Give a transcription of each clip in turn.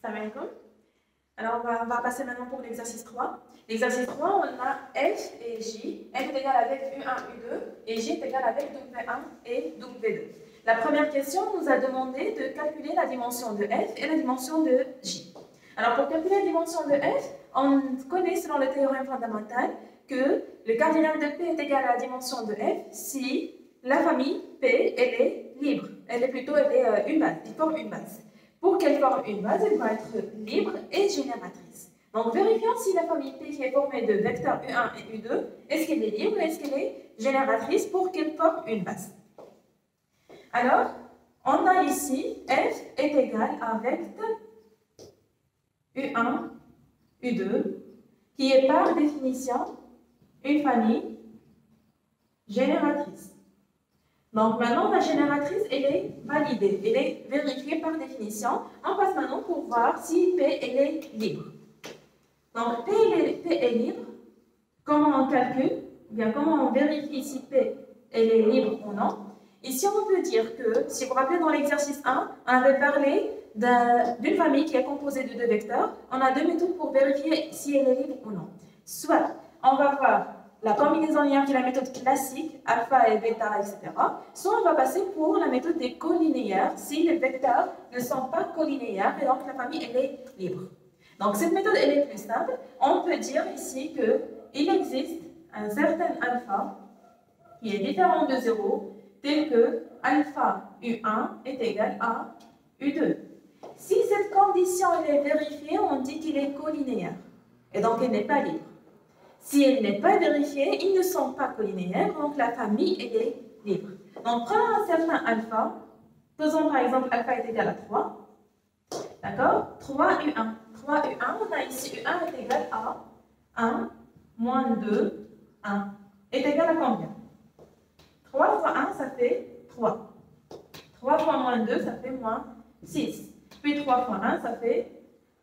Salam alaikum. Alors, on va passer maintenant pour l'exercice 3. L'exercice 3, on a F et J. F est égal avec U1, U2 et J est égal avec W1 et W2. La première question nous a demandé de calculer la dimension de F et la dimension de J. Alors, pour calculer la dimension de F, on connaît selon le théorème fondamental que le cardinal de P est égal à la dimension de F si la famille P elle est libre. Elle est une base, il forme une base. Pour qu'elle forme une base, elle va être libre et génératrice. Donc, vérifions si la famille P qui est formée de vecteurs U1 et U2, est-ce qu'elle est libre et est-ce qu'elle est génératrice pour qu'elle forme une base. Alors, on a ici F est égal à vecteur U1, U2, qui est par définition une famille génératrice. Donc maintenant, la génératrice, elle est validée, elle est vérifiée par définition. On passe maintenant pour voir si P elle est libre. Donc P est libre. Comment on calcule? Bien, comment on vérifie si P elle est libre ou non? Ici, on peut dire que, si vous vous rappelez dans l'exercice 1, on avait parlé d'une famille qui est composée de deux vecteurs. On a deux méthodes pour vérifier si elle est libre ou non. Soit, on va voir la combinaison linéaire qui est la méthode classique, alpha et bêta, etc. Soit on va passer pour la méthode des collinéaires, si les vecteurs ne sont pas collinéaires et donc la famille elle est libre. Donc cette méthode elle est plus simple. On peut dire ici qu'il existe un certain alpha qui est différent de 0, tel que alpha U1 est égal à U2. Si cette condition elle est vérifiée, on dit qu'il est collinéaire et donc elle n'est pas libre. Si elle n'est pas vérifiée, ils ne sont pas collinéaires, donc la famille elle est libre. Donc prenons un certain alpha, faisons par exemple alpha est égal à 3, d'accord? 3U1. 3U1, on a ici U1 est égal à 1 moins 2, 1. Est égal à combien? 3 fois 1, ça fait 3. 3 fois moins 2, ça fait moins 6. Puis 3 fois 1, ça fait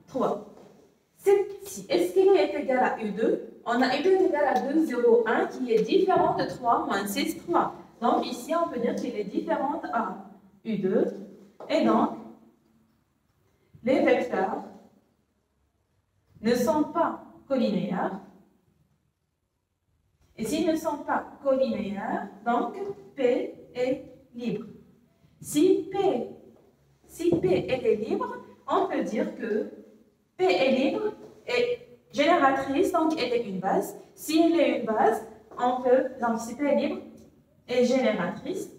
3. Est-ce qu'il est égal à U2? On a U2 est égal à 2, 0, 1 qui est différent de 3 moins 6, 3. Donc ici, on peut dire qu'il est différent à U2. Et donc, les vecteurs ne sont pas collinéaires. Et s'ils ne sont pas collinéaires, donc P est libre. Si P elle est libre, on peut dire que P est libre et génératrice, donc elle est une base. Si elle est une base, on peut, donc si P est libre et génératrice.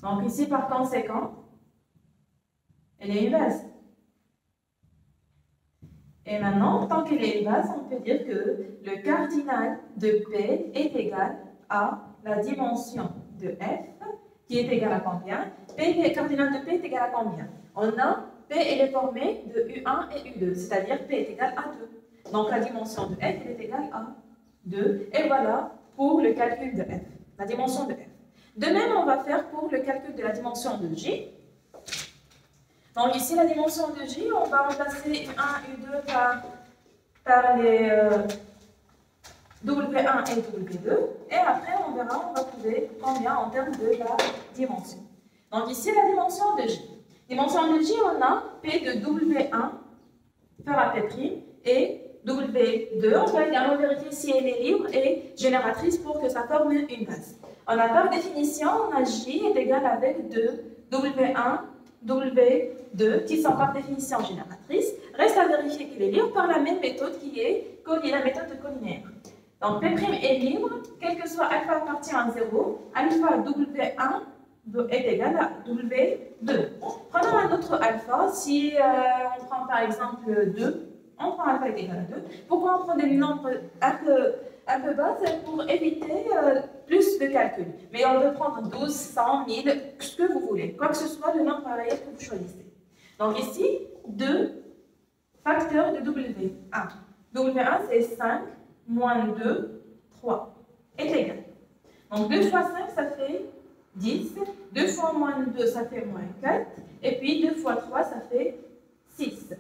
Donc ici, par conséquent, elle est une base. Et maintenant, tant qu'elle est une base, on peut dire que le cardinal de P est égal à la dimension de F, qui est égale à combien? Le cardinal de P est égal à combien? On a P elle est formée de U1 et U2, c'est-à-dire P est égal à 2. Donc la dimension de F elle est égale à 2. Et voilà pour le calcul de F, la dimension de F. De même, on va faire pour le calcul de la dimension de J. Donc ici, la dimension de J, on va remplacer U1, U2 par les W1 et W2. Et après, on verra, on va trouver combien en termes de la dimension. Donc ici, la dimension de J. Dimension de J, on a P de W1 par P' et W2. On va également vérifier si elle est libre et génératrice pour que ça forme une base. On a par définition, on a J est égal avec 2 W1, W2 qui sont par définition génératrices. Reste à vérifier qu'il est libre par la même méthode qui est la méthode de collinéaire. Donc P' est libre, quel que soit alpha appartient à 0, alpha W1 est égal à W2. Prenons un autre alpha, si on prend par exemple 2, on prend alpha est égal à 2. Pourquoi on prend des nombres un peu bas? Pour éviter plus de calculs. Mais on peut prendre 12, 100, 1000, ce que vous voulez. Quoi que ce soit, le nombre réel que vous choisissez. Donc ici, 2 facteurs de W1. W1 c'est 5 moins 2, 3 est égal. Donc 2 fois 5 ça fait 10, 2 fois moins 2 ça fait moins 4, et puis 2 fois 3 ça fait 6,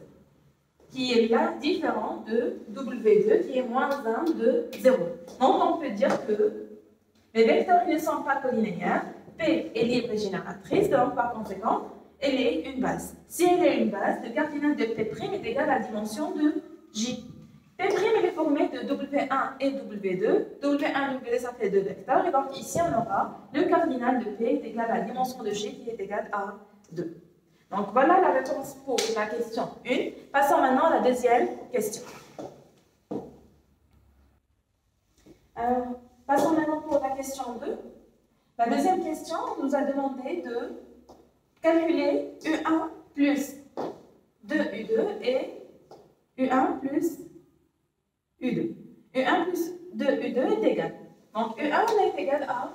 qui est là différent de W2 qui est moins 1 de 0. Donc on peut dire que les vecteurs ne sont pas collinéaires, P est libre et génératrice, donc par conséquent, elle est une base. Si elle est une base, le cardinal de P' est égal à la dimension de J. P' elle est formée de W1 et W2. W1 et W2, ça fait 2 vecteurs. Et donc ici, on aura le cardinal de P est égal à la dimension de J qui est égale à 2. Donc voilà la réponse pour la question 1. Passons maintenant à la deuxième question. Passons maintenant pour la question 2. La deuxième question nous a demandé de calculer U1 plus 2U2 et U1 plus U2. U1 plus 2U2 est égal. Donc U1 est égal à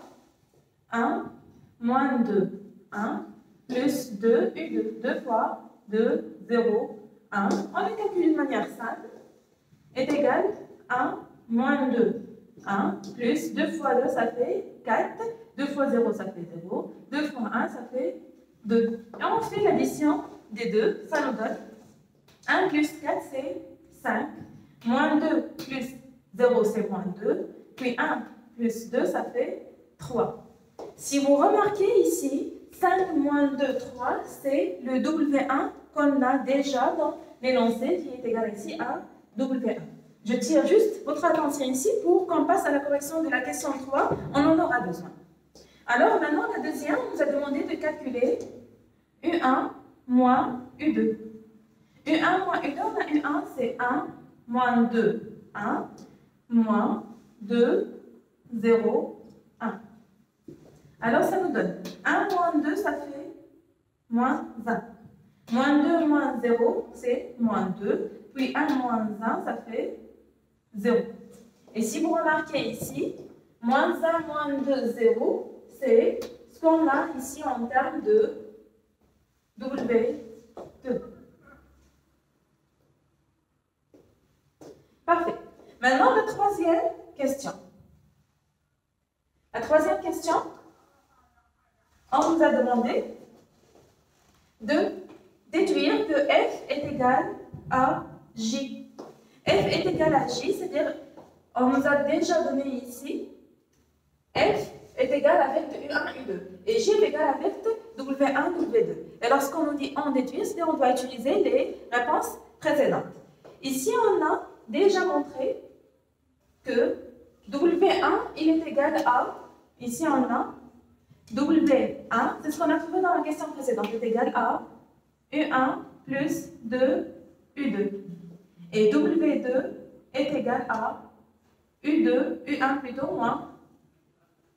1 moins 2, 1 plus 2U2. 2 fois 2, 0, 1. On les calcule d'une manière simple. Est égal à 1 moins 2, 1 plus 2 fois 2, ça fait 4. 2 fois 0, ça fait 0. 2 fois 1, ça fait 2. Et on fait l'addition des deux, ça nous donne 1 plus 4, c'est 5. Moins 2 plus 0, c'est moins 2. Puis 1 plus 2, ça fait 3. Si vous remarquez ici, 5 moins 2, 3, c'est le W1 qu'on a déjà dans l'énoncé qui est égal ici à W1. Je tire juste votre attention ici pour qu'on passe à la correction de la question 3. On en aura besoin. Alors maintenant, la deuxième, on nous a demandé de calculer U1 moins U2. U1 moins U2, on a U1, c'est 1 moins 2, 1, moins 2, 0, 1. Alors ça nous donne 1 moins 2, ça fait moins 1. Moins 2 moins 0, c'est moins 2. Puis 1 moins 1, ça fait 0. Et si vous remarquez ici, moins 1 moins 2, 0, c'est ce qu'on a ici en termes de W2. Parfait. Maintenant, la troisième question. La troisième question, on nous a demandé de déduire que F est égal à J. F est égal à J, c'est-à-dire, on nous a déjà donné ici, F est égal avec U1, U2. Et J est égal avec W1, W2. Et lorsqu'on nous dit en déduire, c'est-à-dire on doit utiliser les réponses précédentes. Ici, on a déjà montré que W1, il est égal à, ici on a W1, c'est ce qu'on a trouvé dans la question précédente, est égal à U1 plus 2 U2. Et W2 est égal à U2, U1 plutôt,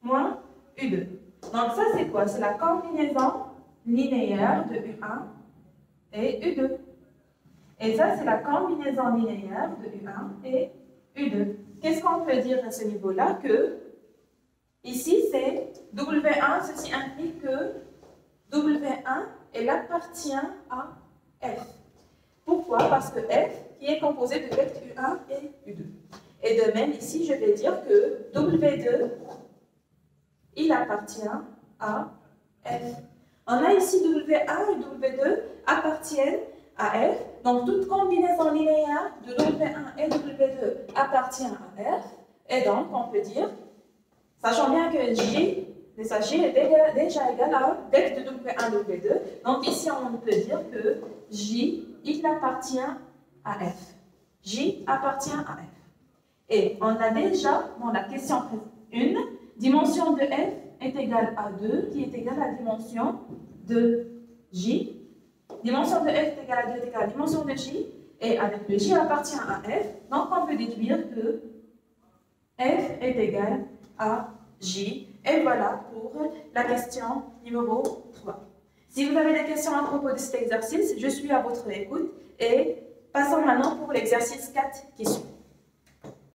moins U2. Donc ça c'est quoi? C'est la combinaison linéaire de U1 et U2. Et ça c'est la combinaison linéaire de U1 et U2. Qu'est-ce qu'on peut dire à ce niveau-là? Que ici c'est W1, ceci implique que W1 elle appartient à F. Pourquoi? Parce que F qui est composé de vecteurs U1 et U2. Et de même ici je vais dire que W2 il appartient à F. On a ici W1 et W2 appartiennent à F. Donc, toute combinaison linéaire de W1 et W2 appartient à F. Et donc, on peut dire, sachant bien que J est déjà égal à vecteur de W1 et W2. Donc, ici, on peut dire que J, il appartient à F. J appartient à F. Et on a déjà, dans la question 1, dimension de F est égale à 2, qui est égale à la dimension de J. Dimension de F est égale à 2 est égale à la dimension de J. Et avec le J appartient à F, donc on peut déduire que F est égal à J. Et voilà pour la question numéro 3. Si vous avez des questions à propos de cet exercice, je suis à votre écoute. Et passons maintenant pour l'exercice 4 qui suit.